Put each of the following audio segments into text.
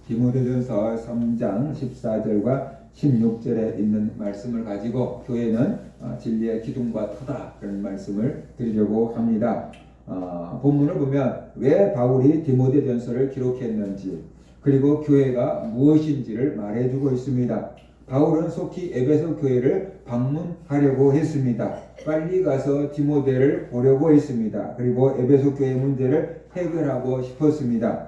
디모데전서 3장 14절과 16절에 있는 말씀을 가지고 교회는 진리의 기둥과 터다 그런 말씀을 드리려고 합니다. 본문을 보면 왜 바울이 디모데전서를 기록했는지 그리고 교회가 무엇인지를 말해주고 있습니다. 바울은 속히 에베소 교회를 방문하려고 했습니다. 빨리 가서 디모데를 보려고 했습니다. 그리고 에베소 교회 문제를 해결하고 싶었습니다.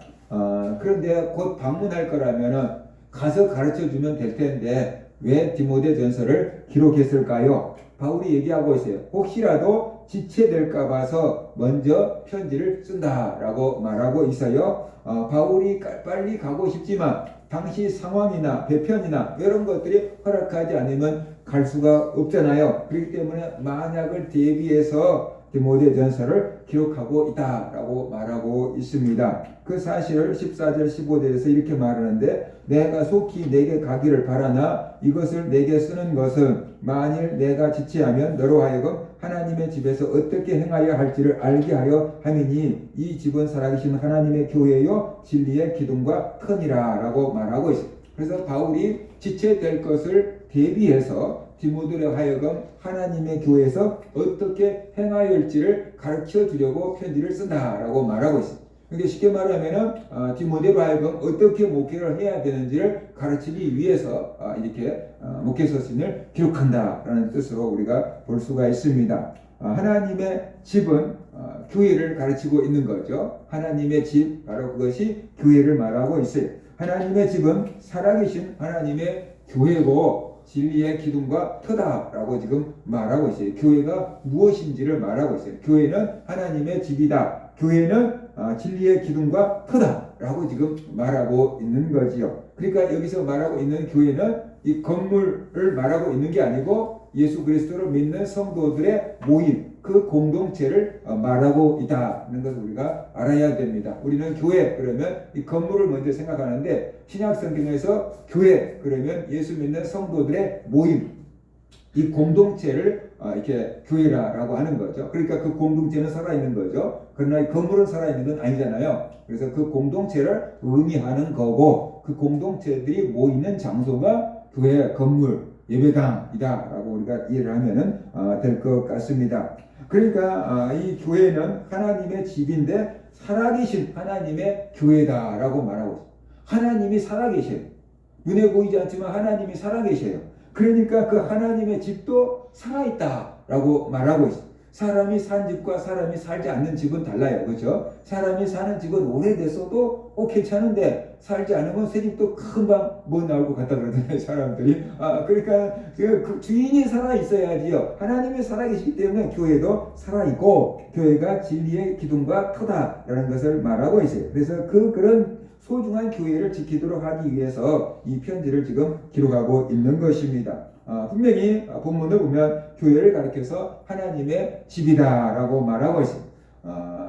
그런데 곧 방문할 거라면은 가서 가르쳐 주면 될 텐데 왜 디모데전서를 기록했을까요? 바울이 얘기하고 있어요. 혹시라도 지체될까 봐서 먼저 편지를 쓴다라고 말하고 있어요. 바울이 빨리 가고 싶지만 당시 상황이나 배편이나 이런 것들이 허락하지 않으면 갈 수가 없잖아요. 그렇기 때문에 만약을 대비해서 디모데전서를 기록하고 있다라고 말하고 있습니다. 그 사실을 14절 15절에서 이렇게 말하는데 내가 속히 내게 가기를 바라나 이것을 내게 쓰는 것은 만일 내가 지체하면 너로 하여금 하나님의 집에서 어떻게 행하여 할지를 알게 하려 함이니 이 집은 살아계신 하나님의 교회요 진리의 기둥과 터니라 라고 말하고 있습니다. 그래서 바울이 지체될 것을 대비해서 디모데로 하여금 하나님의 교회에서 어떻게 행하여 할지를 가르쳐 주려고 편지를 쓴다라고 말하고 있습니다. 근데 쉽게 말하면은 디모데로 하여금 어떻게 목회를 해야 되는지를 가르치기 위해서 이렇게 목회 서신을 기록한다라는 뜻으로 우리가 볼 수가 있습니다. 하나님의 집은 교회를 가르치고 있는 거죠. 하나님의 집 바로 그것이 교회를 말하고 있어요. 하나님의 집은 살아계신 하나님의 교회고 진리의 기둥과 터다라고 지금 말하고 있어요. 교회가 무엇인지를 말하고 있어요. 교회는 하나님의 집이다. 교회는 진리의 기둥과 터다라고 지금 말하고 있는 거지요. 그러니까 여기서 말하고 있는 교회는 이 건물을 말하고 있는 게 아니고 예수 그리스도를 믿는 성도들의 모임, 그 공동체를 말하고 있다는 것을 우리가 알아야 됩니다. 우리는 교회 그러면 이 건물을 먼저 생각하는데 신약 성경에서 교회 그러면 예수 믿는 성도들의 모임, 이 공동체를 이렇게 교회라고 하는 거죠. 그러니까 그 공동체는 살아있는 거죠. 그러나 이 건물은 살아있는 건 아니잖아요. 그래서 그 공동체를 의미하는 거고 그 공동체들이 모이는 장소가 교회, 건물, 예배당이다라고 우리가 이해를 하면 될 것 같습니다. 그러니까 이 교회는 하나님의 집인데 살아계신 하나님의 교회다라고 말하고 있습니다. 하나님이 살아계셔요. 눈에 보이지 않지만 하나님이 살아계셔요. 그러니까 그 하나님의 집도 살아있다라고 말하고 있습니다. 사람이 산 집과 사람이 살지 않는 집은 달라요. 그렇죠? 사람이 사는 집은 오래됐어도 괜찮은데 살지 않으면 새 집도 금방 못 나올 것 같다 그러잖아요. 사람들이. 그러니까 그 주인이 살아있어야지요. 하나님이 살아계시기 때문에 교회도 살아있고 교회가 진리의 기둥과 터다라는 것을 말하고 있어요. 그래서 그런 소중한 교회를 지키도록 하기 위해서 이 편지를 지금 기록하고 있는 것입니다. 분명히 본문을 보면 교회를 가리켜서 하나님의 집이다라고 말하고 있습니다.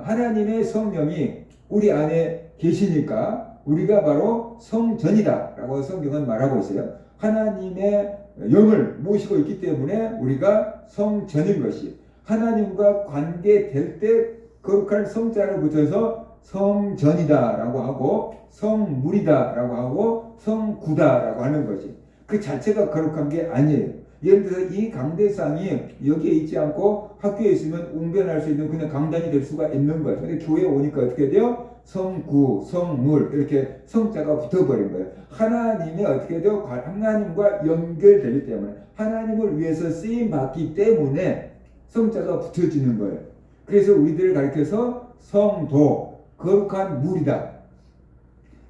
하나님의 성령이 우리 안에 계시니까 우리가 바로 성전이다라고 성경은 말하고 있어요. 하나님의 영을 모시고 있기 때문에 우리가 성전인 것이 하나님과 관계될 때 거룩한 성자를 붙여서 성전이다라고 하고 성물이다라고 하고 성구다라고 하는 것이 그 자체가 거룩한 게 아니에요. 예를 들어서 이 강대상이 여기에 있지 않고 학교에 있으면 웅변할 수 있는 그냥 강단이 될 수가 있는 거예요. 근데 교회에 오니까 어떻게 돼요? 성구, 성물 이렇게 성자가 붙어버린 거예요. 하나님이 어떻게 돼요? 하나님과 연결되기 때문에 하나님을 위해서 쓰임 받기 때문에 성자가 붙여지는 거예요. 그래서 우리들을 가리켜서 성도, 거룩한 물이다.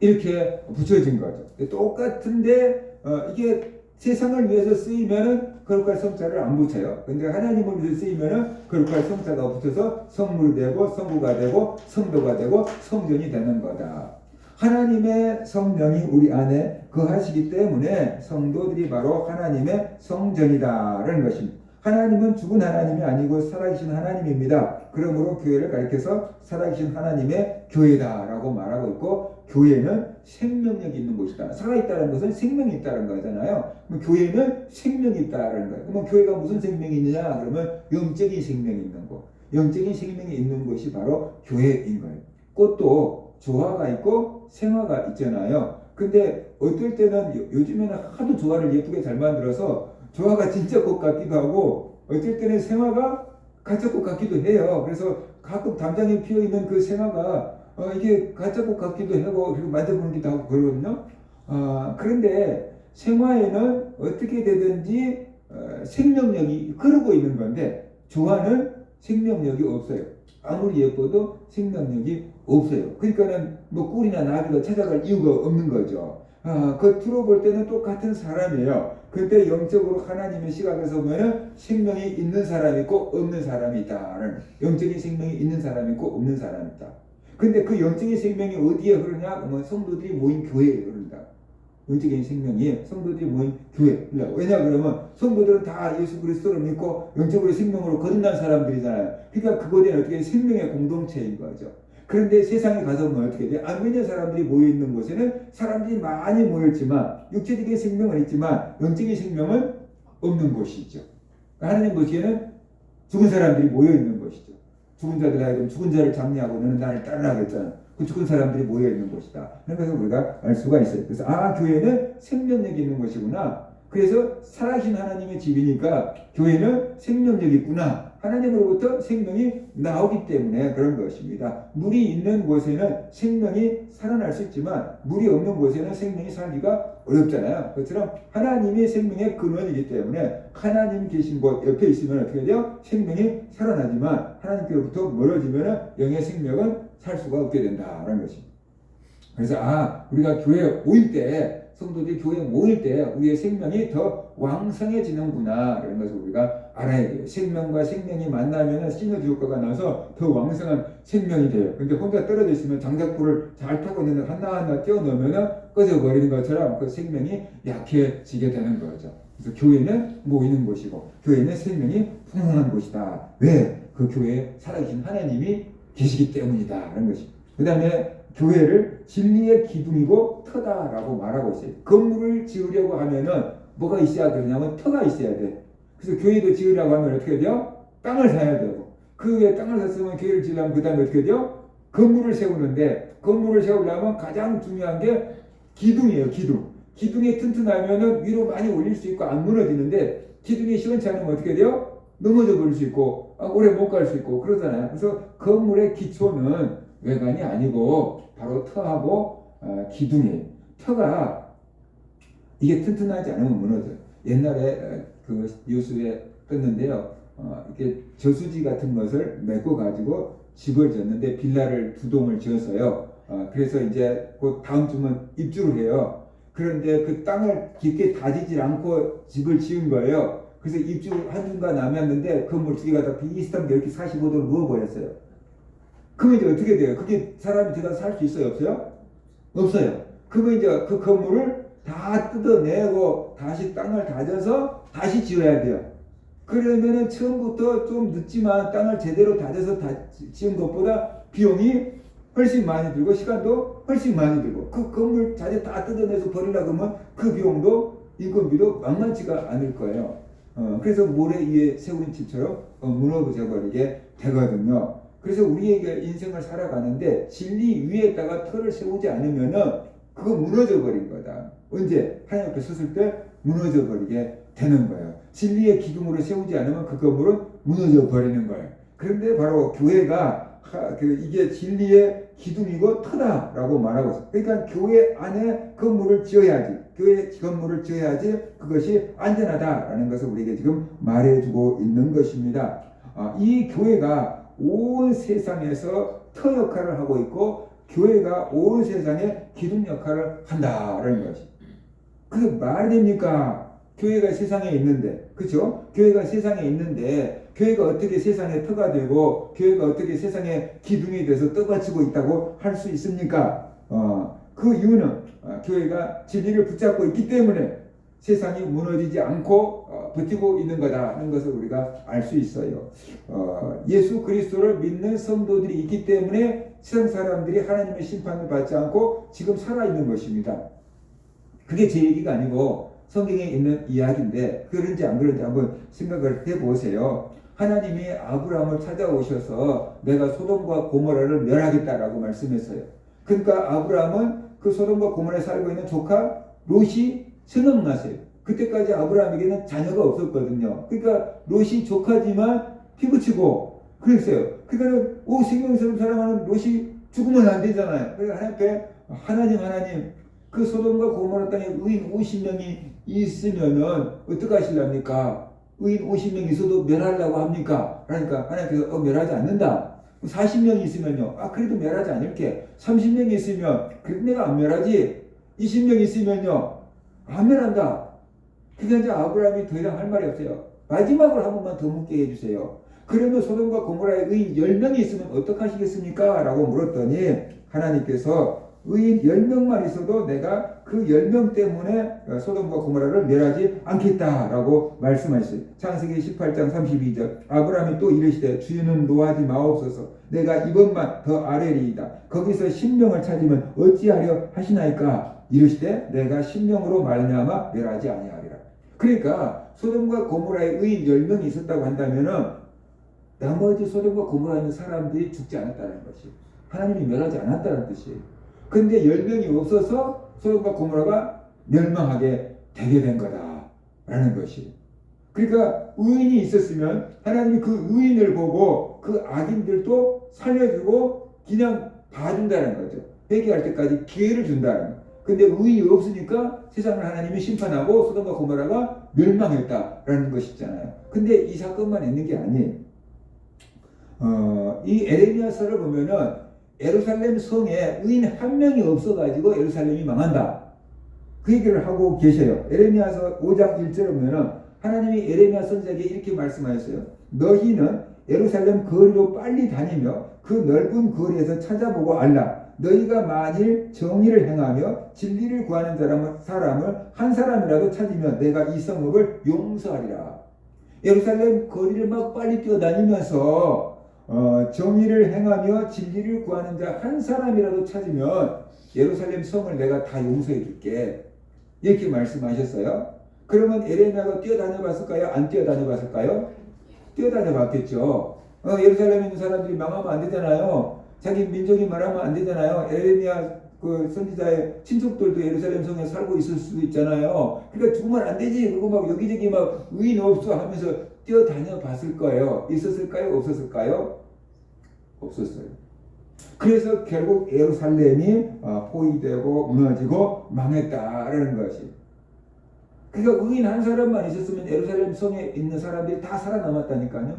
이렇게 붙여진 거죠. 똑같은데 이게 세상을 위해서 쓰이면은 거룩한 성자를 안 붙여요. 근데 하나님을 위해서 쓰이면은 거룩한 성자가 붙어서 성물이 되고 성부가 되고 성도가 되고 성전이 되는 거다. 하나님의 성령이 우리 안에 거하시기 때문에 성도들이 바로 하나님의 성전이다라는 것입니다. 하나님은 죽은 하나님이 아니고 살아계신 하나님입니다. 그러므로 교회를 가리켜서 살아계신 하나님의 교회다라고 말하고 있고 교회는 생명력이 있는 곳이다. 살아있다는 것은 생명이 있다는 거잖아요. 그럼 교회는 생명이 있다는 거예요. 그러면 교회가 무슨 생명이 있느냐? 그러면 영적인 생명이 있는 곳. 영적인 생명이 있는 곳이 바로 교회인 거예요. 꽃도 조화가 있고 생화가 있잖아요. 근데 어떨 때는 요즘에는 하도 조화를 예쁘게 잘 만들어서 조화가 진짜 꽃 같기도 하고 어떨 때는 생화가 가짜 꽃 같기도 해요. 그래서 가끔 담장에 피어 있는 그 생화가 이게 가짜 꽃 같기도 하고 그리고 만져보기도 하고 그러거든요. 그런데 생화에는 어떻게 되든지 생명력이 흐르고 있는 건데 조화는 생명력이 없어요. 아무리 예뻐도 생명력이 없어요. 그러니까는 뭐 꿀이나 나비도 찾아갈 이유가 없는 거죠. 겉으로 볼 때는 똑같은 사람이에요. 근데 영적으로 하나님의 시각에서 보면 생명이 있는 사람이 있고 없는 사람이 있다. 영적인 생명이 있는 사람이 있고 없는 사람이 있다. 근데 그 영적인 생명이 어디에 흐르냐? 그러면 성도들이 모인 교회에 흐른다. 영적인 생명이 성도들이 모인 교회. 왜냐 그러면 성도들은 다 예수 그리스도를 믿고 영적으로 생명으로 거듭난 사람들이잖아요. 그러니까 그곳에 어떻게 생명의 공동체인 거죠. 그런데 세상에 가서 보면 어떻게 돼요? 안 믿는 사람들이 모여있는 곳에는 사람들이 많이 모였지만 육체적인 생명은 있지만 영적인 생명은 없는 곳이죠. 하나님 보시기에는 죽은 사람들이 모여있는 곳이죠. 죽은 자들 하여금 죽은 자를 잡냐고 너는 나를 따르라 그랬잖아. 그 죽은 사람들이 모여있는 곳이다. 그래서 우리가 알 수가 있어요. 그래서 교회는 생명력이 있는 곳이구나. 그래서 살아계신 하나님의 집이니까 교회는 생명력이 있구나. 하나님으로부터 생명이 나오기 때문에 그런 것입니다. 물이 있는 곳에는 생명이 살아날 수 있지만 물이 없는 곳에는 생명이 살기가 어렵잖아요. 그처럼 하나님이 생명의 근원이기 때문에 하나님 계신 곳 옆에 있으면 어떻게 돼요? 생명이 살아나지만 하나님께로부터 멀어지면 영의 생명은 살 수가 없게 된다라는 것입니다. 그래서 우리가 교회에 모일 때 성도들이 교회에 모일 때 우리의 생명이 더 왕성해지는구나 라는 것을 우리가 알아야 돼요. 생명과 생명이 만나면 시너지효과가 나서 더 왕성한 생명이 돼요. 근데 혼자 떨어져 있으면 장작불을 잘 타고 있는데 하나하나 떼어놓으면 꺼져버리는 것처럼 그 생명이 약해지게 되는 거죠. 그래서 교회는 모이는 곳이고 교회는 생명이 풍성한 곳이다. 왜? 그 교회에 살아계신 하나님이 계시기 때문이다 라는 것입니다. 그 다음에 교회를 진리의 기둥이고 터다라고 말하고 있어요. 건물을 지으려고 하면은 뭐가 있어야 되냐면 터가 있어야 돼. 그래서 교회도 지으려고 하면 어떻게 돼요? 땅을 사야 되고 그 위에 땅을 샀으면 교회를 지으려면 그 다음에 어떻게 돼요? 건물을 세우는데 건물을 세우려면 가장 중요한 게 기둥이에요. 기둥. 기둥이 튼튼하면은 위로 많이 올릴 수 있고 안 무너지는데 기둥이 시원치 않으면 어떻게 돼요? 넘어져 버릴 수 있고 오래 못 갈 수 있고 그러잖아요. 그래서 건물의 기초는 외관이 아니고 바로 터하고 기둥이에요. 터가 이게 튼튼하지 않으면 무너져요. 옛날에 그 뉴스에 떴는데요. 이렇게 저수지 같은 것을 메고 가지고 집을 졌는데 빌라를 2동을 지었어요. 그래서 이제 곧 다음 주면 입주를 해요. 그런데 그 땅을 깊게 다지질 않고 집을 지은 거예요. 그래서 입주 한 주가 남았는데 건물 2개가 다 비슷하게 이렇게 45도로 누워버렸어요. 그러면 이제 어떻게 돼요? 그게 사람이 들어가서 살 수 있어요? 없어요? 없어요. 그러면 이제 그 건물을 다 뜯어내고 다시 땅을 다져서 다시 지어야 돼요. 그러면은 처음부터 좀 늦지만 땅을 제대로 다져서 지은 것보다 비용이 훨씬 많이 들고 시간도 훨씬 많이 들고 그 건물 자재 다 뜯어내서 버리려고 하면 그 비용도 인건비도 만만치가 않을 거예요. 그래서 모래 위에 세운 집처럼 무너져 버리게 되거든요. 그래서 우리에게 인생을 살아가는데 진리 위에다가 터를 세우지 않으면은 그거 무너져 버린 거다. 언제? 하나님 앞에 섰을 때 무너져 버리게 되는 거예요. 진리의 기둥으로 세우지 않으면 그 건물은 무너져 버리는 거예요. 그런데 바로 교회가 이게 진리의 기둥이고 터다라고 말하고 있어요. 그러니까 교회 안에 건물을 지어야지. 교회 건물을 지어야지 그것이 안전하다라는 것을 우리에게 지금 말해주고 있는 것입니다. 이 교회가 온 세상에서 터 역할을 하고 있고 교회가 온 세상에 기둥 역할을 한다라는 것이. 그게 말이 됩니까? 교회가 세상에 있는데, 그렇죠? 교회가 세상에 있는데 교회가 어떻게 세상에 터가 되고 교회가 어떻게 세상에 기둥이 돼서 떠받치고 있다고 할 수 있습니까? 그 이유는 교회가 진리를 붙잡고 있기 때문에 세상이 무너지지 않고 버티고 있는 거다는 것을 우리가 알 수 있어요. 예수 그리스도를 믿는 성도들이 있기 때문에 세상 사람들이 하나님의 심판을 받지 않고 지금 살아있는 것입니다. 그게 제 얘기가 아니고 성경에 있는 이야기인데 그런지 안 그런지 한번 생각을 해보세요. 하나님이 아브라함을 찾아오셔서 내가 소돔과 고모라를 멸하겠다라고 말씀했어요. 그러니까 아브라함은 그 소돔과 고모라에 살고 있는 조카 롯이 생각났어요. 그때까지 아브라함에게는 자녀가 없었거든요. 그러니까 롯이 조카지만 피부치고 그랬어요. 그러니까 생명스러운 사랑하는 롯이 죽으면 안 되잖아요. 그러니까 하나님 그 소돔과 고모라 땅에 의인 50명이 있으면은 어떻게 하실랍니까? 의인 50명 있어도 멸하려고 합니까? 그러니까 하나님께서 멸하지 않는다. 40명이 있으면요. 그래도 멸하지 않을게. 30명이 있으면 그래도 내가 안 멸하지. 20명이 있으면요. 안 멸한다. 그게 이제 아브라함이 더 이상 할 말이 없어요. 마지막으로 한 번만 더 묻게 해주세요. 그러면 소돔과 고모라에 의인 10명이 있으면 어떡하시겠습니까? 라고 물었더니 하나님께서 의인 10명만 있어도 내가 그 10명 때문에 소돔과 고모라를 멸하지 않겠다라고 말씀하셨어요. 창세기 18장 32절 아브라함이 또 이르시되 주인은 노하지 마옵소서 내가 이번만 더 아뢰리이다. 거기서 10명을 찾으면 어찌하려 하시나이까? 이르시되 내가 10명으로 말미암아 멸하지 아니하리라. 그러니까 소돔과 고모라에 의인 10명이 있었다고 한다면은 나머지 소돔과 고모라에 있는 사람들이 죽지 않았다는 것이 하나님이 멸하지 않았다는 뜻이에요. 근데 10명이 없어서 소돔과 고모라가 멸망하게 되게 된 거다라는 것이. 그러니까 의인이 있었으면 하나님이 그 의인을 보고 그 악인들도 살려주고 그냥 봐준다는 거죠. 회개할 때까지 기회를 준다는 거예요. 근데 의인이 없으니까 세상을 하나님이 심판하고 소돔과 고모라가 멸망했다라는 것이잖아요. 근데 이 사건만 있는 게 아니에요. 이 에레미야서를 보면은 예루살렘 성에 의인 한 명이 없어가지고 예루살렘이 망한다. 그 얘기를 하고 계셔요. 에레미야서 5장 1절에 보면은 하나님이 에레미야 선지자에게 이렇게 말씀하셨어요. 너희는 예루살렘 거리로 빨리 다니며 그 넓은 거리에서 찾아보고 알라. 너희가 만일 정의를 행하며 진리를 구하는 사람을 한 사람이라도 찾으면 내가 이 성읍을 용서하리라. 예루살렘 거리를 막 빨리 뛰어다니면서 정의를 행하며 진리를 구하는 자 한 사람이라도 찾으면 예루살렘 성을 내가 다 용서해 줄게. 이렇게 말씀하셨어요. 그러면 에레미야가 뛰어다녀 봤을까요? 안 뛰어다녀 봤을까요? 뛰어다녀 봤겠죠. 예루살렘에 있는 사람들이 망하면 안 되잖아요. 자기 민족이 말하면 안 되잖아요. 에레미야 그 선지자의 친척들도 예루살렘 성에 살고 있을 수도 있잖아요. 그러니까 죽으면 안 되지. 그거 막 여기저기 막 의인 없어 하면서 뛰어다녀 봤을 거예요. 있었을까요? 없었을까요? 없었어요. 그래서 결국 예루살렘이 포위되고 무너지고 망했다라는 것이. 그러니까 의인 한 사람만 있었으면 예루살렘 성에 있는 사람들이 다 살아남았다니까요.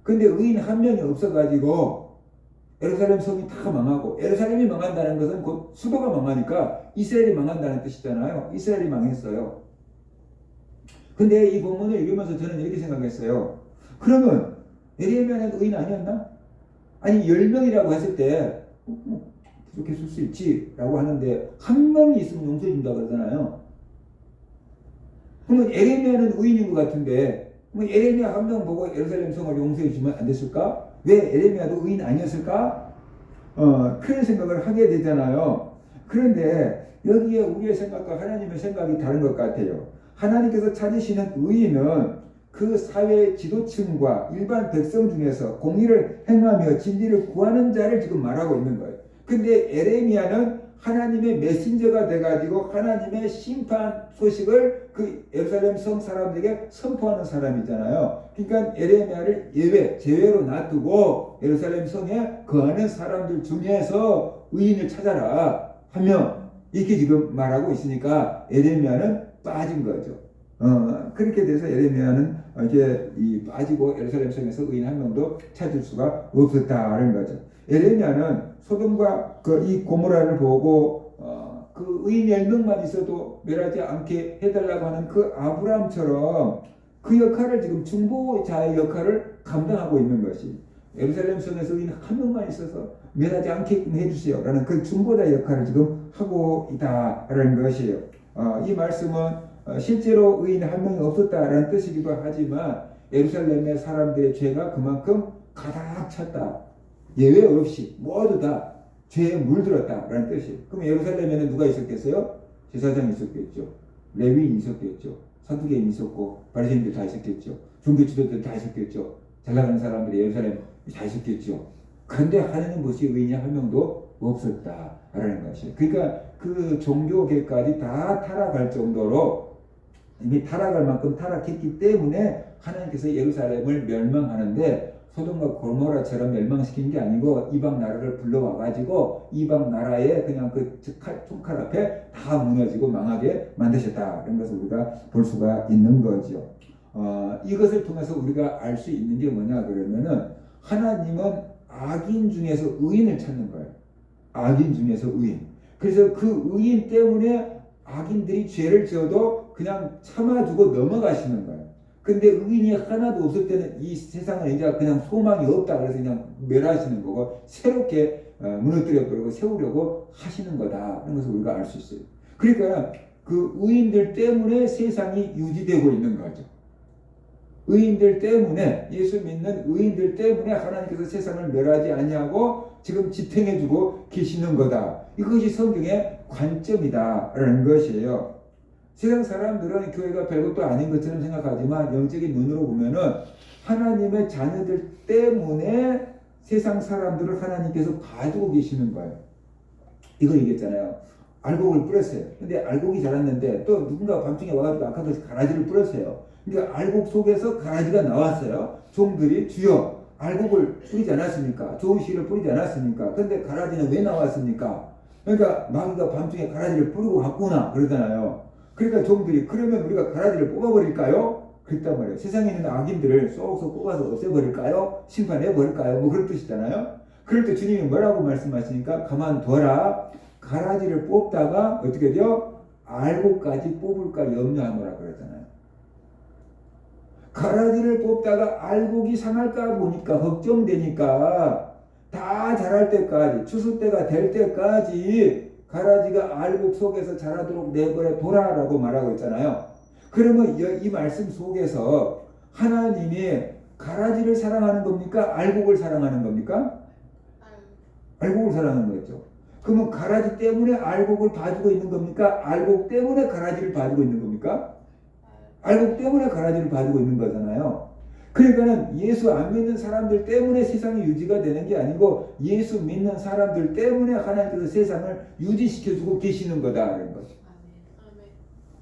근데 의인 한 명이 없어가지고 예루살렘 성이 다 망하고, 예루살렘이 망한다는 것은 곧 수도가 망하니까 이스라엘이 망한다는 뜻이잖아요. 이스라엘이 망했어요. 근데 이 본문을 읽으면서 저는 이렇게 생각했어요. 그러면 에레미야는 의인 아니었나? 아니 10명이라고 했을 때 그렇게 쓸 수 있지 라고 하는데 한 명이 있으면 용서해 준다 그러잖아요. 그러면 에레미야는 의인인 것 같은데 그럼 에레미야 한 명 보고 예루살렘 성을 용서해 주면 안 됐을까? 왜 에레미야도 의인 아니었을까? 그런 생각을 하게 되잖아요. 그런데 여기에 우리의 생각과 하나님의 생각이 다른 것 같아요. 하나님께서 찾으시는 의인은 그 사회 지도층과 일반 백성 중에서 공의를 행하며 진리를 구하는 자를 지금 말하고 있는 거예요. 근데 에레미야는 하나님의 메신저가 돼가지고 하나님의 심판 소식을 그 예루살렘 성 사람들에게 선포하는 사람이잖아요. 그러니까 에레미야를 제외로 놔두고 예루살렘 성에 거하는 사람들 중에서 의인을 찾아라 하며 이렇게 지금 말하고 있으니까 에레미야는 빠진 거죠. 그렇게 돼서 에레미야는 이제 빠지고 예루살렘 성에서 의인 한 명도 찾을 수가 없었다는 거죠. 에레미야는 소돔과 이 고모라를 보고 그 의인 10명만 있어도 멸하지 않게 해달라고 하는 그 아브라함처럼 그 역할을 지금 중보자의 역할을 감당하고 있는 것이 예루살렘 성에서 의인 한 명만 있어서 멸하지 않게끔 해주세요 라는 그 중보자의 역할을 지금 하고 있다라는 것이에요. 이 말씀은 실제로 의인 한 명이 없었다라는 뜻이기도 하지만 예루살렘의 사람들의 죄가 그만큼 가득 찼다. 예외 없이 모두 다 죄에 물들었다라는 뜻이에요. 그럼 예루살렘에는 누가 있었겠어요? 제사장이 있었겠죠. 레위인이 있었겠죠. 사두개인이 있었고 바리새인들 다 있었겠죠. 종교 지도자들 다 있었겠죠. 잘 나가는 사람들이 예루살렘 다 있었겠죠. 그런데 하나님 보시 의인이 한 명도 없었다라는 것이에요. 그러니까 그 종교계까지 다 타락할 정도로 이미 타락할 만큼 타락했기 때문에 하나님께서 예루살렘을 멸망하는데 소돔과 고모라처럼 멸망시킨 게 아니고 이방 나라를 불러와 가지고 이방 나라에 그냥 그 총칼 앞에 다 무너지고 망하게 만드셨다. 이런 것을 우리가 볼 수가 있는 거죠. 이것을 통해서 우리가 알 수 있는 게 뭐냐 그러면은 하나님은 악인 중에서 의인을 찾는 거예요. 악인 중에서 의인. 그래서 그 의인 때문에 악인들이 죄를 지어도 그냥 참아주고 넘어가시는 거예요. 근데 의인이 하나도 없을 때는 이 세상은 이제 그냥 소망이 없다 그래서 그냥 멸하시는 거고 새롭게 무너뜨려 버리고 세우려고 하시는 거다. 이런 것을 우리가 알 수 있어요. 그러니까 그 의인들 때문에 세상이 유지되고 있는 거죠. 의인들 때문에 예수 믿는 의인들 때문에 하나님께서 세상을 멸하지 아니하고 지금 지탱해주고 계시는 거다. 이것이 성경의 관점이다라는 것이에요. 세상 사람들은 교회가 별것도 아닌 것처럼 생각하지만 영적인 눈으로 보면은 하나님의 자녀들 때문에 세상 사람들을 하나님께서 봐주고 계시는 거예요. 이거 얘기했잖아요. 알곡을 뿌렸어요. 근데 알곡이 자랐는데 또 누군가 밤중에 와가지고 아까 그 가라지를 뿌렸어요. 그러니까 알곡 속에서 가라지가 나왔어요. 종들이 주여 알곡을 뿌리지 않았습니까? 좋은 씨를 뿌리지 않았습니까? 근데 가라지는 왜 나왔습니까? 그러니까 마귀가 밤중에 가라지를 뿌리고 갔구나 그러잖아요. 그러니까 종들이 그러면 우리가 가라지를 뽑아버릴까요? 그랬단 말이에요. 세상에 있는 악인들을 쏙쏙 뽑아서 없애버릴까요? 심판해버릴까요? 뭐 그런 뜻이잖아요. 그럴 때 주님이 뭐라고 말씀하시니까 가만둬라. 가라지를 뽑다가 어떻게 돼요? 알곡까지 뽑을까 염려하노라 그러잖아요. 가라지를 뽑다가 알곡이 상할까 보니까 걱정되니까 다 자랄 때까지 추수 때가 될 때까지 가라지가 알곡 속에서 자라도록 내버려 둬라라고 말하고 있잖아요. 그러면 이 말씀 속에서 하나님이 가라지를 사랑하는 겁니까? 알곡을 사랑하는 겁니까? 알곡을 사랑하는 거죠. 그러면 가라지 때문에 알곡을 봐주고 있는 겁니까? 알곡 때문에 가라지를 봐주고 있는 겁니까? 알곡 때문에 가라지를 봐주고 있는 거잖아요. 그러니까는 예수 안 믿는 사람들 때문에 세상이 유지가 되는 게 아니고 예수 믿는 사람들 때문에 하나님께서 세상을 유지시켜주고 계시는 거다라는 거죠.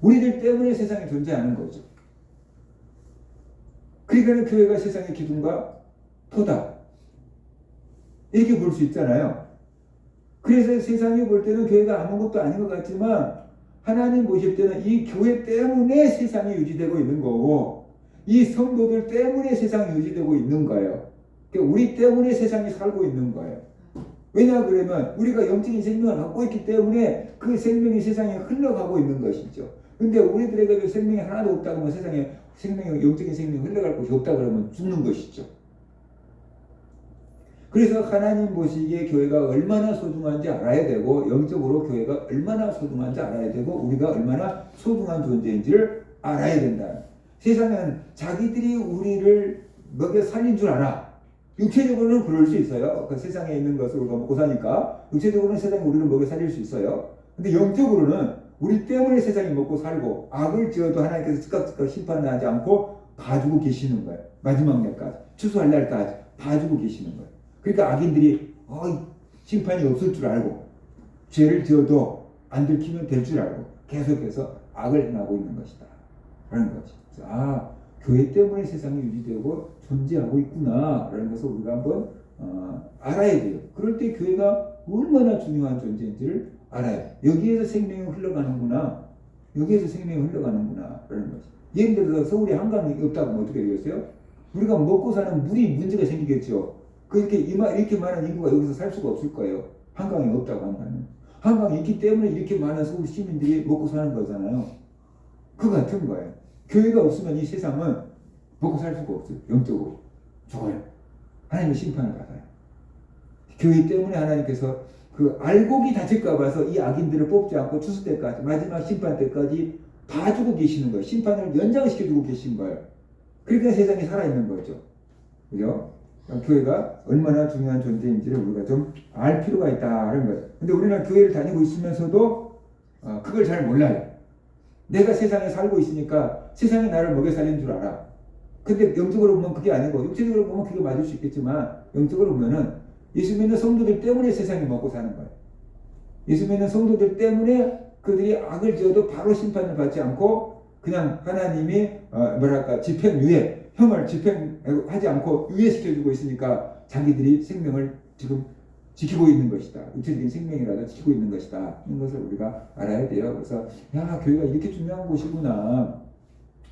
우리들 때문에 세상이 존재하는 거죠. 그러니까는 교회가 세상의 기둥과 토다 이렇게 볼 수 있잖아요. 그래서 세상이 볼 때는 교회가 아무것도 아닌 것 같지만 하나님 보실 때는 이 교회 때문에 세상이 유지되고 있는 거고 이 성도들 때문에 세상이 유지되고 있는 거예요. 그러니까 우리 때문에 세상이 살고 있는 거예요. 왜냐 그러면 우리가 영적인 생명을 갖고 있기 때문에 그 생명이 세상에 흘러가고 있는 것이죠. 근데 우리들에게 생명이 하나도 없다 그러면 세상에 영적인 생명이 흘러갈 곳이 없다 그러면 죽는 것이죠. 그래서 하나님 보시기에 교회가 얼마나 소중한지 알아야 되고 영적으로 교회가 얼마나 소중한지 알아야 되고 우리가 얼마나 소중한 존재인지를 알아야 된다. 세상은 자기들이 우리를 먹여 살린 줄 알아. 육체적으로는 그럴 수 있어요. 그 세상에 있는 것을 우리가 먹고 사니까 육체적으로는 세상이 우리를 먹여 살릴 수 있어요. 근데 영적으로는 우리 때문에 세상이 먹고 살고 악을 지어도 하나님께서 즉각 심판하지 않고 봐주고 계시는 거예요. 마지막 날까지 추수할 날까지 봐주고 계시는 거예요. 그러니까 악인들이 심판이 없을 줄 알고 죄를 지어도 안 들키면 될 줄 알고 계속해서 악을 행하고 있는 것이다 라는 거죠. 교회 때문에 세상이 유지되고 존재하고 있구나 라는 것을 우리가 한번 알아야 돼요. 그럴 때 교회가 얼마나 중요한 존재인지를 알아요. 여기에서 생명이 흘러가는구나. 여기에서 생명이 흘러가는구나 라는 거죠. 예를 들어서 서울에 한강이 없다고 하면 어떻게 되겠어요? 우리가 먹고 사는 물이 문제가 생기겠죠. 이렇게 많은 인구가 여기서 살 수가 없을 거예요. 한강이 없다고 한다면. 한강이 있기 때문에 이렇게 많은 서울 시민들이 먹고 사는 거잖아요. 그 같은 거예요. 교회가 없으면 이 세상은 먹고 살 수가 없어요. 영적으로. 죽어요. 하나님의 심판을 받아요. 교회 때문에 하나님께서 그 알곡이 다칠까 봐서 이 악인들을 뽑지 않고 추수 때까지 마지막 심판 때까지 봐주고 계시는 거예요. 심판을 연장시켜주고 계신 거예요. 그러니까 세상이 살아있는 거죠. 그죠? 교회가 얼마나 중요한 존재인지를 우리가 좀 알 필요가 있다는 거예요. 근데 우리는 교회를 다니고 있으면서도 그걸 잘 몰라요. 내가 세상에 살고 있으니까 세상이 나를 먹여 살린 줄 알아. 근데 영적으로 보면 그게 아니고 육체적으로 보면 그게 맞을 수 있겠지만 영적으로 보면은 예수 믿는 성도들 때문에 세상이 먹고 사는 거예요. 예수 믿는 성도들 때문에 그들이 악을 지어도 바로 심판을 받지 않고 그냥 하나님이 집행유예, 형을 집행하지 않고 유예시켜주고 있으니까 자기들이 생명을 지금 지키고 있는 것이다. 육체적인 생명이라도 지키고 있는 것이다. 이런 것을 우리가 알아야 돼요. 그래서 야, 교회가 이렇게 중요한 곳이구나.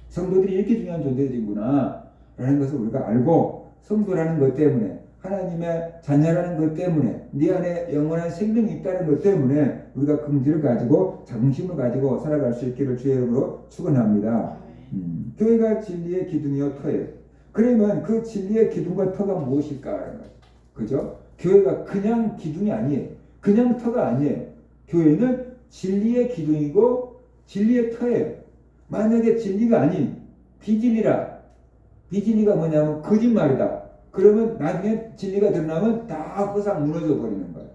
성도들이 이렇게 중요한 존재들이구나. 라는 것을 우리가 알고 성도라는 것 때문에 하나님의 자녀라는 것 때문에 네 안에 영원한 생명이 있다는 것 때문에 우리가 긍지를 가지고 자긍심을 가지고 살아갈 수 있기를 주의 이름으로 축원합니다. 교회가 진리의 기둥이요 터예요. 그러면 그 진리의 기둥과 터가 무엇일까? 그죠? 교회가 그냥 기둥이 아니에요. 그냥 터가 아니에요. 교회는 진리의 기둥이고 진리의 터예요. 만약에 진리가 아닌 비진리라, 비진리가 뭐냐면 거짓말이다. 그러면 나중에 진리가 드러나면 다 허상 무너져 버리는 거예요.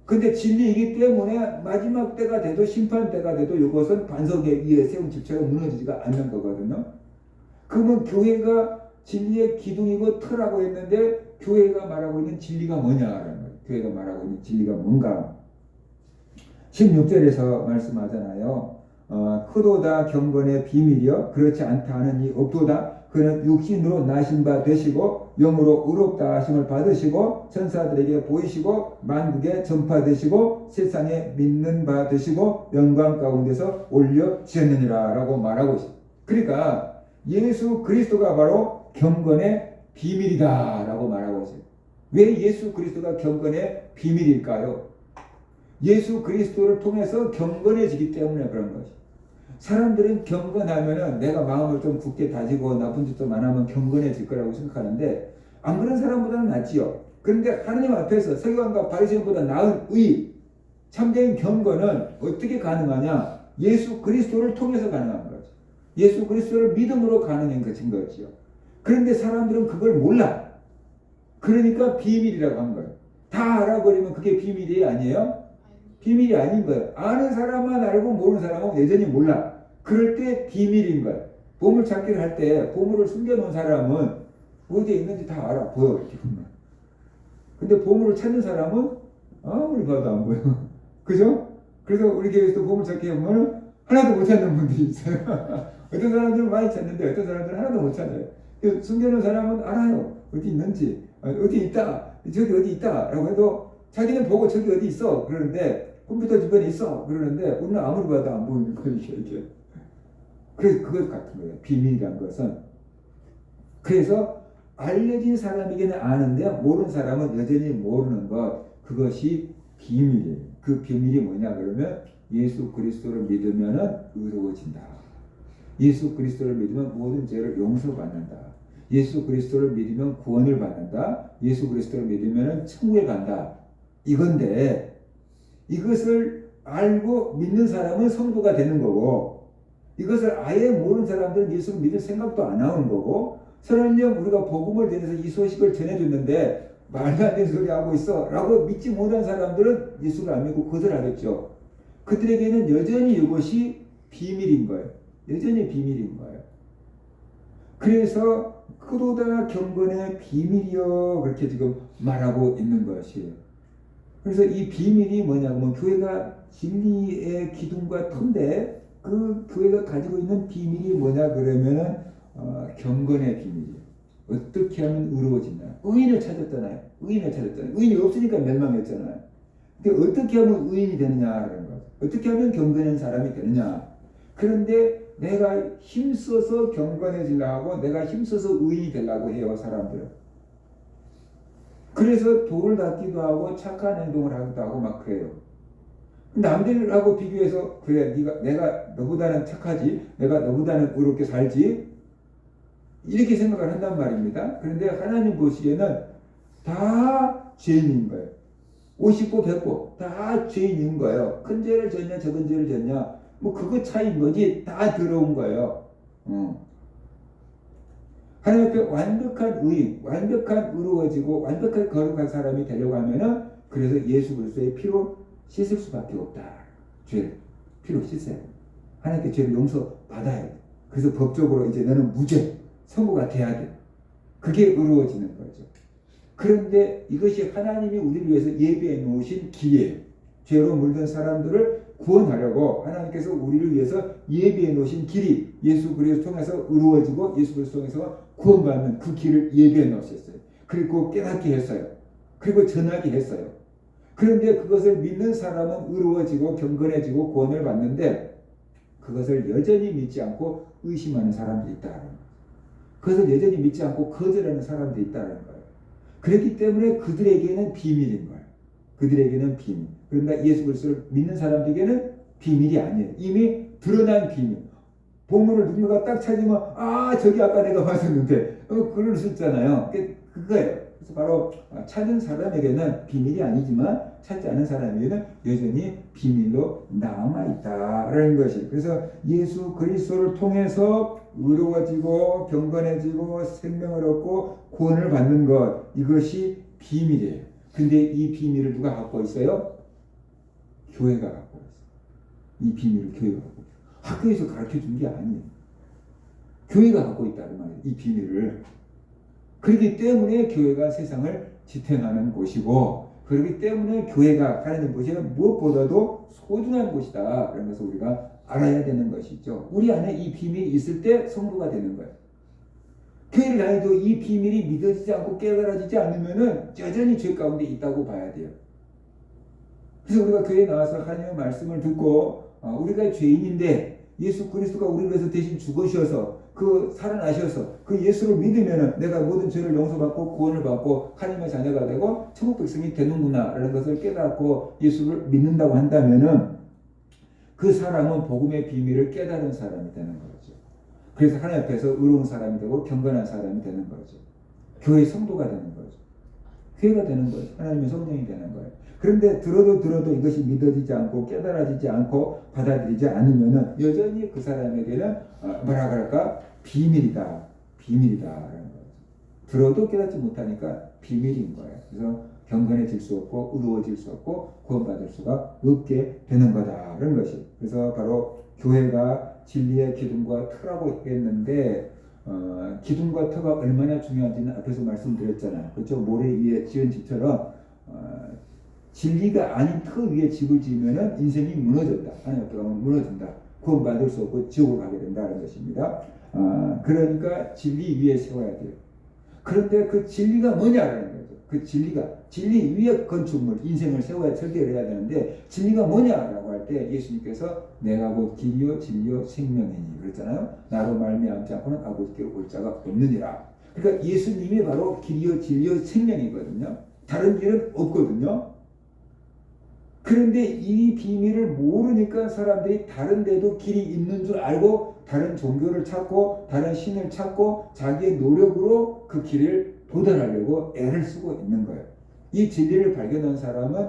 근데 진리이기 때문에 마지막 때가 돼도 심판 때가 돼도 이것은 반석에 의해 세운 집처럼 무너지지가 않는 거거든요. 그러면 교회가 진리의 기둥이고 터라고 했는데 교회가 말하고 있는 진리가 뭐냐라는 거예요. 교회가 말하고 있는 진리가 뭔가. 16절에서 말씀하잖아요. 크도다 경건의 비밀이여 그렇지 않다 하는 이 없도다. 그는 육신으로 나신 바 되시고 영으로 의롭다 하심을 받으시고 천사들에게 보이시고 만국에 전파되시고 세상에 믿는 바 되시고 영광 가운데서 올려지셨느니라 라고 말하고 있습니다. 그러니까 예수 그리스도가 바로 경건의 비밀이다 라고 말하고 있어요. 왜 예수 그리스도가 경건의 비밀일까요? 예수 그리스도를 통해서 경건해지기 때문에 그런 것이죠. 사람들은 경건하면은 내가 마음을 좀 굳게 다지고 나쁜 짓 좀 안 하면 경건해질 거라고 생각하는데 안 그런 사람보다는 낫지요. 그런데 하나님 앞에서 서기관과 바리새인보다 나은 의, 참된 경건은 어떻게 가능하냐? 예수 그리스도를 통해서 가능한 거죠. 예수 그리스도를 믿음으로 가능한 것인 거죠. 그런데 사람들은 그걸 몰라. 그러니까 비밀이라고 한 거예요. 다 알아버리면 그게 비밀이 아니에요? 비밀이 아닌 거예요. 아는 사람만 알고 모르는 사람은 여전히 몰라. 그럴 때 비밀인 거예요. 보물찾기를 할 때 보물을 숨겨놓은 사람은 어디에 있는지 다 알아. 보여. 이렇게 보면. 근데 보물을 찾는 사람은 아무리 봐도 안 보여. 그죠? 그래서 우리 교회에서도 보물찾기 하면 하나도 못 찾는 분들이 있어요. 어떤 사람들은 많이 찾는데 어떤 사람들은 하나도 못 찾아요. 숨겨놓은 사람은 알아요. 어디 있는지. 어디 있다. 저기 어디 있다. 라고 해도 자기는 보고 저기 어디 있어. 그러는데 컴퓨터 주변에 있어. 그러는데 우리는 아무리 봐도 안 보이는 거예요. 이게. 그래서 그것 같은 거예요. 비밀이란 것은. 그래서 알려진 사람에게는 아는데 모르는 사람은 여전히 모르는 것. 그것이 비밀이에요. 그 비밀이 뭐냐 그러면 예수 그리스도를 믿으면 의로워진다. 예수 그리스도를 믿으면 모든 죄를 용서받는다. 예수 그리스도를 믿으면 구원을 받는다. 예수 그리스도를 믿으면 천국에 간다. 이건데 이것을 알고 믿는 사람은 성도가 되는 거고 이것을 아예 모르는 사람들은 예수를 믿을 생각도 안 하는 거고 설령 우리가 복음을 전해서 이 소식을 전해줬는데 말도 안 되는 소리 하고 있어 라고 믿지 못한 사람들은 예수를 안 믿고 거절하겠죠. 그들에게는 여전히 이것이 비밀인 거예요. 여전히 비밀인 거예요. 그래서 크도다 경건의 비밀이요 그렇게 지금 말하고 있는 것이에요. 그래서 이 비밀이 뭐냐면 교회가 진리의 기둥과 터인데 그 교회가 가지고 있는 비밀이 뭐냐 그러면은 경건의 비밀이에요. 어떻게 하면 의로워지냐. 의인을 찾았잖아요. 의인을 찾았잖아요. 의인이 없으니까 멸망했잖아요. 근데 어떻게 하면 의인이 되느냐라는 거죠. 어떻게 하면 경건한 사람이 되느냐. 그런데 내가 힘써서 경건해지려고 하고 내가 힘써서 의인이 되려고 해요. 사람들은. 그래서 도를 닦기도 하고 착한 행동을 하기도 하고 막 그래요. 남들하고 비교해서 그래 내가 너보다는 착하지 내가 너보다는 의롭게 살지 이렇게 생각을 한단 말입니다. 그런데 하나님 보시기에는 다 죄인인 거예요. 50고 100고 다 죄인인 거예요. 큰 죄를 졌냐 적은 죄를 졌냐 뭐 그거 차이인 거지 다 더러운 거예요. 하나님 앞에 완벽한 의인, 완벽한 의로워지고 완벽하게 거룩한 사람이 되려고 하면은 그래서 예수 그리스도의 피로 씻을 수밖에 없다. 죄를 피로 씻어야 돼. 하나님께 죄를 용서받아야 돼. 그래서 법적으로 이제 너는 무죄, 선고가 돼야 돼. 그게 의로워지는 거죠. 그런데 이것이 하나님이 우리를 위해서 예비해 놓으신 길이에요. 죄로 물든 사람들을 구원하려고 하나님께서 우리를 위해서 예비해 놓으신 길이 예수 그리스도 통해서 이루어지고 예수 그리스도 통해서 구원받는 그 길을 예비해 놓으셨어요. 그리고 깨닫게 했어요. 그리고 전하게 했어요. 그런데 그것을 믿는 사람은 의로워지고 경건해지고 구원을 받는데 그것을 여전히 믿지 않고 의심하는 사람들이 있다는 거예요. 그것을 여전히 믿지 않고 거절하는 사람들이 있다는 거예요. 그렇기 때문에 그들에게는 비밀인 거예요. 그들에게는 비밀. 그런데 예수 그리스도를 믿는 사람들에게는 비밀이 아니에요. 이미 드러난 비밀. 보물을 누군가가 딱 찾으면 저기 아까 내가 봤었는데 그럴 수 있잖아요. 그거예요. 그래서 바로 찾은 사람에게는 비밀이 아니지만 찾지 않은 사람에게는 여전히 비밀로 남아있다라는 것이. 그래서 예수 그리스도를 통해서 의로워지고 경건해지고 생명을 얻고 구원을 받는 것, 이것이 비밀이에요. 근데 이 비밀을 누가 갖고 있어요? 교회가 갖고 있어요. 이 비밀을 교회가 갖고 있어요. 학교에서 가르쳐 준 게 아니에요. 교회가 갖고 있다는 말이에요. 이 비밀을. 그렇기 때문에 교회가 세상을 지탱하는 곳이고, 그렇기 때문에 교회가 하나님 보시기에 무엇보다도 소중한 곳이다. 그런 것을 우리가 알아야 되는 것이죠. 우리 안에 이 비밀이 있을 때 성도가 되는 거예요. 교회를 다녀도 이 비밀이 믿어지지 않고 깨달아지지 않으면은 여전히 죄 가운데 있다고 봐야 돼요. 그래서 우리가 교회에 나와서 하나님의 말씀을 듣고 우리가 죄인인데 예수 그리스도가 우리를 위해서 대신 죽으셔서 살아나셔서 그 예수를 믿으면은 내가 모든 죄를 용서받고 구원을 받고 하나님의 자녀가 되고 천국 백성이 되는구나 라는 것을 깨닫고 예수를 믿는다고 한다면은 그 사람은 복음의 비밀을 깨달은 사람이 되는 거죠. 그래서 하나님 앞에서 의로운 사람이 되고 경건한 사람이 되는 거죠. 교회 성도가 되는 거죠. 교회가 되는 거예요. 하나님의 성령이 되는 거예요. 그런데 들어도 이것이 믿어지지 않고 깨달아지지 않고 받아들이지 않으면은 여전히 그 사람에게는 뭐라 그럴까? 비밀이다. 비밀이다라는 거죠. 들어도 깨닫지 못하니까 비밀인 거예요. 그래서 경건해질 수 없고 의로워질 수 없고 구원받을 수가 없게 되는 거다라는 것이. 그래서 바로 교회가 진리의 기둥과 터라고 했는데 기둥과 터가 얼마나 중요한지는 앞에서 말씀드렸잖아요. 그렇죠? 모래 위에 지은 집처럼 진리가 아닌 터 위에 집을 지으면 인생이 무너졌다. 하나님 앞에 가면 무너진다. 구원받을 수 없고 지옥을 가게 된다는 것입니다. 그러니까 진리 위에 세워야 돼요. 그런데 그 진리가 뭐냐라는 거죠. 그 진리 위에 건축물, 인생을 세워야 설계를 해야 되는데 진리가 뭐냐라고 할 때 예수님께서 내가 곧 길이요 진리요 생명이니 그랬잖아요. 나로 말미암지 않고는 아버지께 올 자가 없느니라. 그러니까 예수님이 바로 길이요 진리요 생명이거든요. 다른 길은 없거든요. 그런데 이 비밀을 모르니까 사람들이 다른 데도 길이 있는 줄 알고 다른 종교를 찾고 다른 신을 찾고 자기의 노력으로 그 길을 도달하려고 애를 쓰고 있는 거예요. 이 진리를 발견한 사람은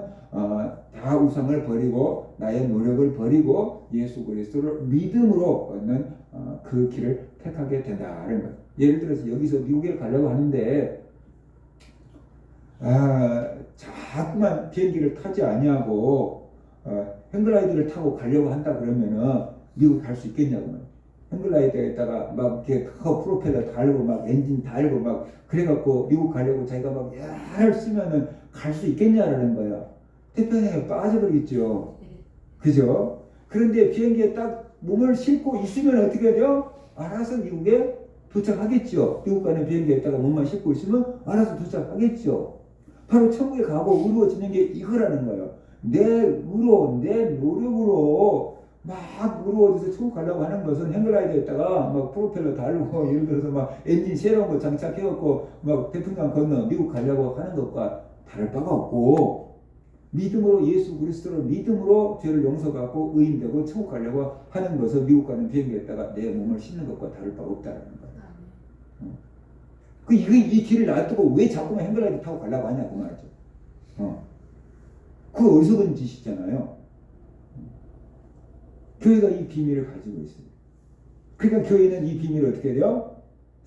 다 우상을 버리고 나의 노력을 버리고 예수 그리스도를 믿음으로 얻는 그 길을 택하게 된다는 거예요. 예를 들어서 여기서 미국에 가려고 하는데 자꾸만 비행기를 타지 아니하고 행글라이드를 타고 가려고 한다 그러면은 미국 갈 수 있겠냐고요. 행글라이드에다가 막 이렇게 프로펠러 달고 막 엔진 달고 막 그래갖고 미국 가려고 자기가 막 야를 쓰면은 갈 수 있겠냐라는 거야. 태평양에 빠져버리겠죠. 그죠? 그런데 비행기에 딱 몸을 싣고 있으면 어떻게 돼요? 알아서 미국에 도착하겠죠. 미국 가는 비행기에다가 몸만 싣고 있으면 알아서 도착하겠죠. 바로 천국에 가고 의로워지는 게 이거라는 거예요. 내 노력으로 막 의로워져서 천국 가려고 하는 것은 행글라이드에다가 막 프로펠러 달고 예를 들어서 막 엔진 새로운 거 장착해갖고 막 태평양 건너 미국 가려고 하는 것과 다를 바가 없고 믿음으로 예수 그리스도를 믿음으로 죄를 용서받고 의인되고 천국 가려고 하는 것은 미국 가는 비행기에다가 내 몸을 싣는 것과 다를 바가 없다는 거예요. 이 길을 놔두고 왜 자꾸만 행글라이드 타고 가려고 하냐고 말이죠. 그거 어리석은 짓이잖아요. 교회가 이 비밀을 가지고 있어요. 그러니까 교회는 이 비밀을 어떻게 해요?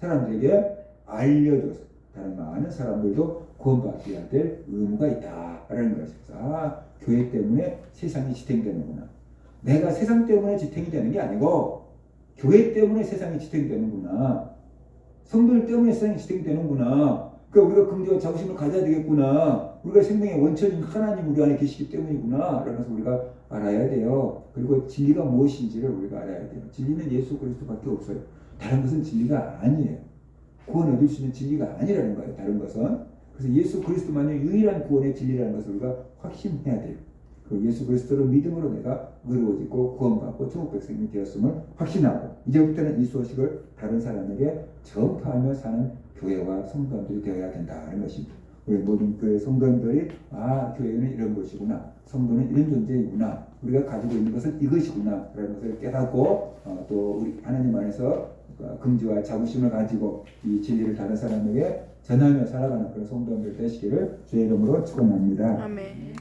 사람들에게 알려줘서 다른 많은 사람들도 구원받아야 될 의무가 있다라는 것입니다. 교회 때문에 세상이 지탱되는구나. 내가 세상 때문에 지탱이 되는 게 아니고 교회 때문에 세상이 지탱되는구나. 성도들 때문에 세상이 지탱되는구나. 그러니까 우리가 긍지와 자부심을 가져야 되겠구나. 우리가 생명의 원천인 하나님 우리 안에 계시기 때문이구나. 라면서 우리가 알아야 돼요. 그리고 진리가 무엇인지를 우리가 알아야 돼요. 진리는 예수 그리스도밖에 없어요. 다른 것은 진리가 아니에요. 구원 얻을 수 있는 진리가 아니라는 거예요. 다른 것은. 그래서 예수 그리스도만이 유일한 구원의 진리라는 것을 우리가 확신해야 돼요. 그 예수 그리스도를 믿음으로 내가 의로워지고 구원받고 천국 백성이 되었음을 확신하고 이제부터는 이 소식을 다른 사람에게 전파하며 사는 교회와 성도들이 되어야 된다는 것입니다. 우리 모든 교회 성도들이 교회는 이런 것이구나, 성도는 이런 존재이구나, 우리가 가지고 있는 것은 이것이구나 라는 것을 깨닫고 또 우리 하나님 안에서 긍지와 자부심을 가지고 이 진리를 다른 사람에게 전하며 살아가는 그런 성도들 되시기를 주의 이름으로 축원합니다. 아멘.